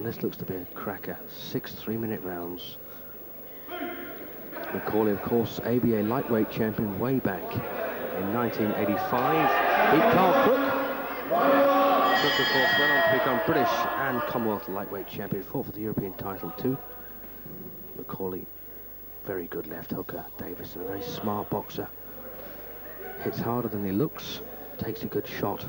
And this looks to be a cracker. 6 3-minute rounds. McAuley, of course, ABA lightweight champion way back in 1985. Beat Carl Crook. Crook, of course, went on to become British and Commonwealth lightweight champion. Fought for the European title too. McAuley, very good left hooker. Davidson, a very smart boxer. Hits harder than he looks. Takes a good shot.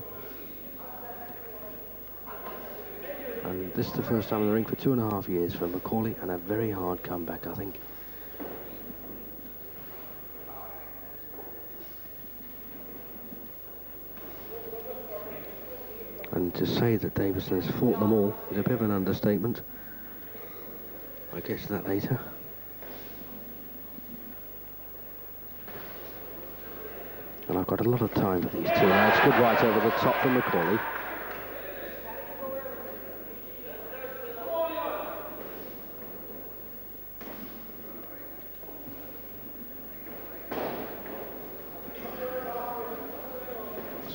And this is the first time in the ring for 2.5 years for McAuley, and a very hard comeback, I think. And to say that Davidson has fought them all is a bit of an understatement. I'll get to that later. And I've got a lot of time for these two lads. Good right over the top from McAuley.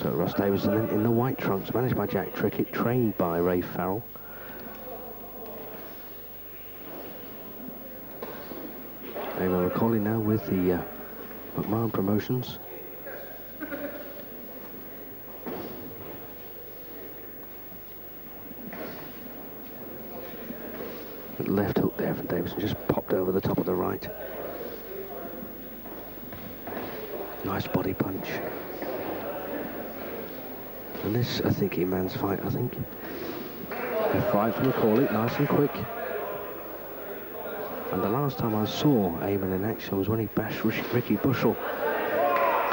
So Russ Davidson in the white trunks, managed by Jack Trickett, trained by Ray Farrell. Eamon McAuley now with the McMahon Promotions. Left hook there from Davidson, just popped over the top of the right. Nice body punch. And this, I think, Eamon's fight, I think. A fight from McAuley, nice and quick. And the last time I saw Eamon in action was when he bashed Ricky Bushell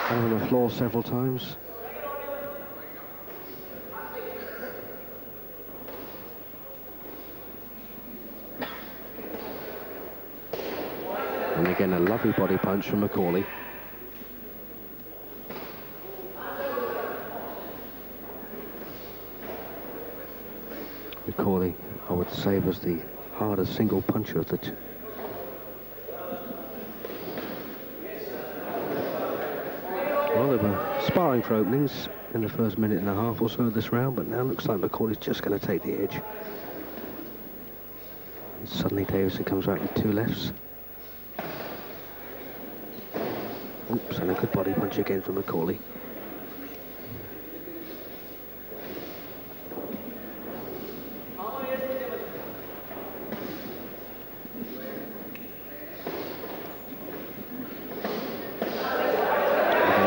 down on the floor several times. And again, a lovely body punch from McAuley. McAuley, I would say, was the hardest single puncher of the two. Well, they were sparring for openings in the first minute and a half or so of this round, but now looks like McAuley's just going to take the edge. And suddenly Davidson comes back with two lefts. Oops, and a good body punch again from McAuley.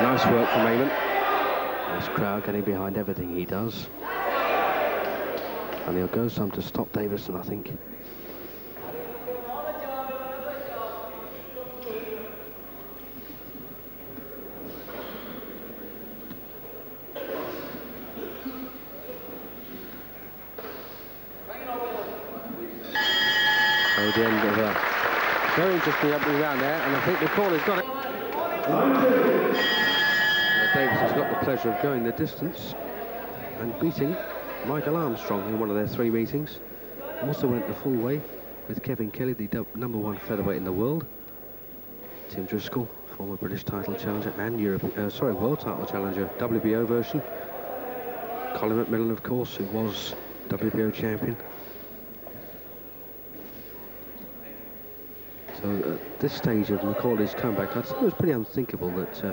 Nice work from Eamon. This crowd getting behind everything he does. And he'll go some to stop Davidson, I think. So the end of a very interesting opening round there, and I think McAuley's got it. Davidson's got the pleasure of going the distance and beating Michael Armstrong in one of their 3 meetings. Also went the full way with Kevin Kelly, the #1 featherweight in the world. Tim Driscoll, former British title challenger and world title challenger, WBO version. Colin McMillan, of course, who was WBO champion. So at this stage of McAuley's comeback, I'd say it was pretty unthinkable that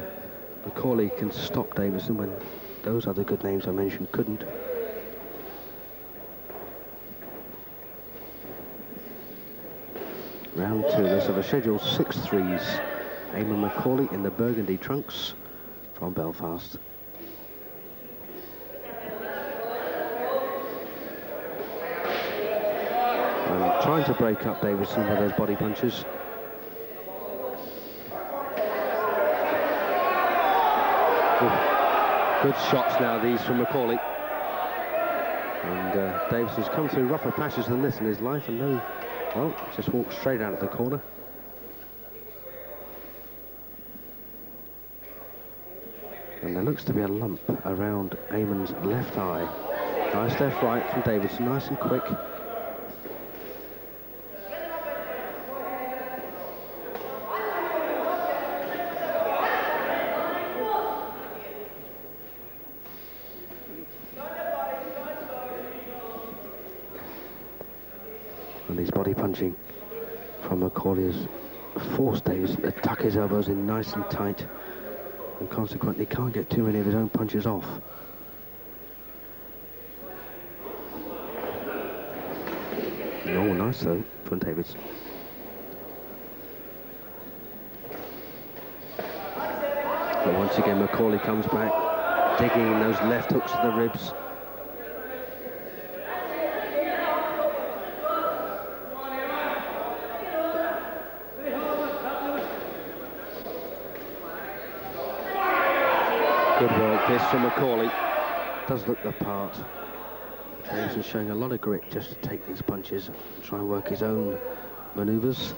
McAuley can stop Davidson when those other good names I mentioned couldn't. Round 2, there's a scheduled 6 threes. Eamon McAuley in the burgundy trunks from Belfast. And trying to break up Davidson with those body punches. Good shots now, these from McAuley. And Davidson's come through rougher patches than this in his life, and just walked straight out of the corner. And there looks to be a lump around Eamon's left eye. Nice left right from Davidson, nice and quick. And his body punching from McAuley has forced Davis to tuck his elbows in nice and tight, and consequently can't get too many of his own punches off. Oh, nice though from Davidson. But once again McAuley comes back, digging those left hooks to the ribs. Good work this from McAuley. Does look the part. Davidson's showing a lot of grit just to take these punches and try and work his own manoeuvres.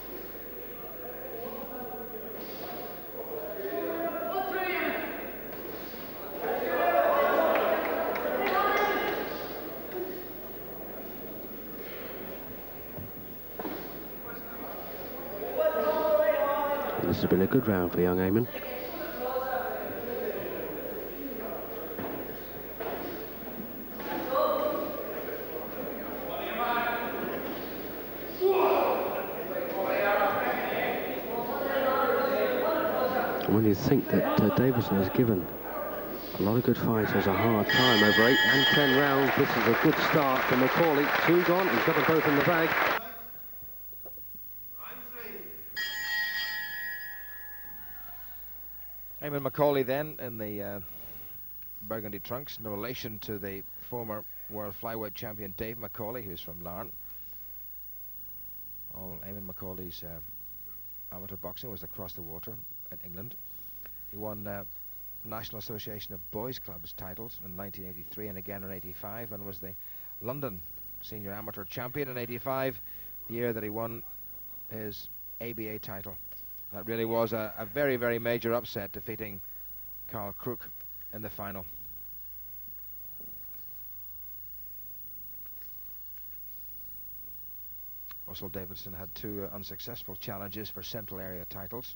This has been a good round for young Eamon. When you think that Davidson has given a lot of good fighters a hard time over 8 and 10 rounds, this is a good start for McAuley. 2 gone, he's got them both in the bag. Eamon McAuley then in the burgundy trunks, no relation to the former world flyweight champion Dave McAuley, who's from Larne. All Eamon McAuley's amateur boxing was across the water in England. He won National Association of Boys Clubs titles in 1983 and again in 85, and was the London Senior Amateur Champion in 85, the year that he won his ABA title. That really was a very, very major upset, defeating Carl Crook in the final. Russell Davidson had 2 unsuccessful challenges for Central Area titles,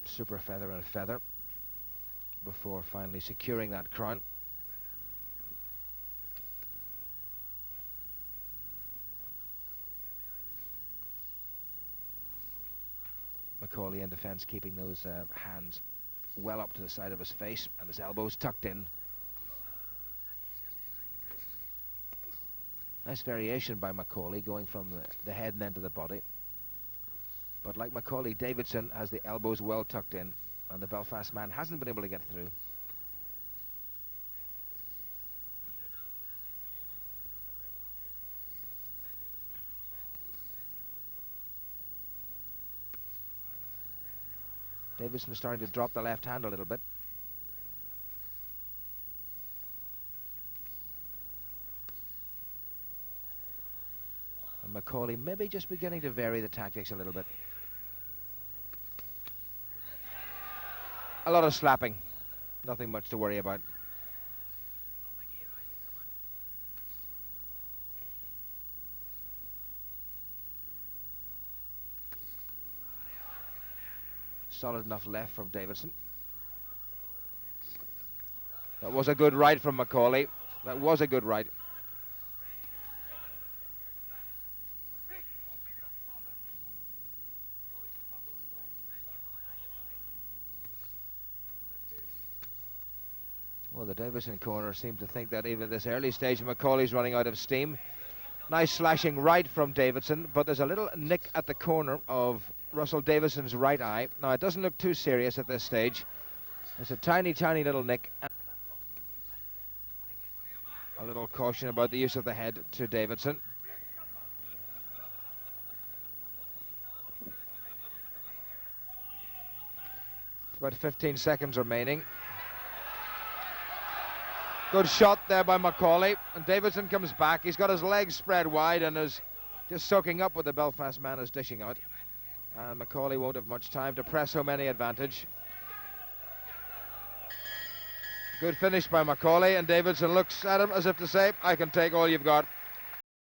Super Feather and Feather, before finally securing that crown. McAuley in defence, keeping those hands well up to the side of his face and his elbows tucked in. Nice variation by McAuley, going from the head and then to the body. But like McAuley, Davidson has the elbows well tucked in, and the Belfast man hasn't been able to get through. Davidson starting to drop the left hand a little bit. And McAuley maybe just beginning to vary the tactics a little bit. A lot of slapping, nothing much to worry about. Solid enough left from Davidson. That was a good right from McAuley. That was a good right. Well, the Davidson corner seemed to think that even at this early stage McAuley's running out of steam. Nice slashing right from Davidson, but there's a little nick at the corner of Russell Davidson's right eye. Now, it doesn't look too serious at this stage. It's a tiny, tiny little nick. A little caution about the use of the head to Davidson. About 15 seconds remaining. Good shot there by McAuley, and Davidson comes back. He's got his legs spread wide and is just soaking up what the Belfast man is dishing out. And McAuley won't have much time to press home any advantage. Good finish by McAuley, and Davidson looks at him as if to say, I can take all you've got.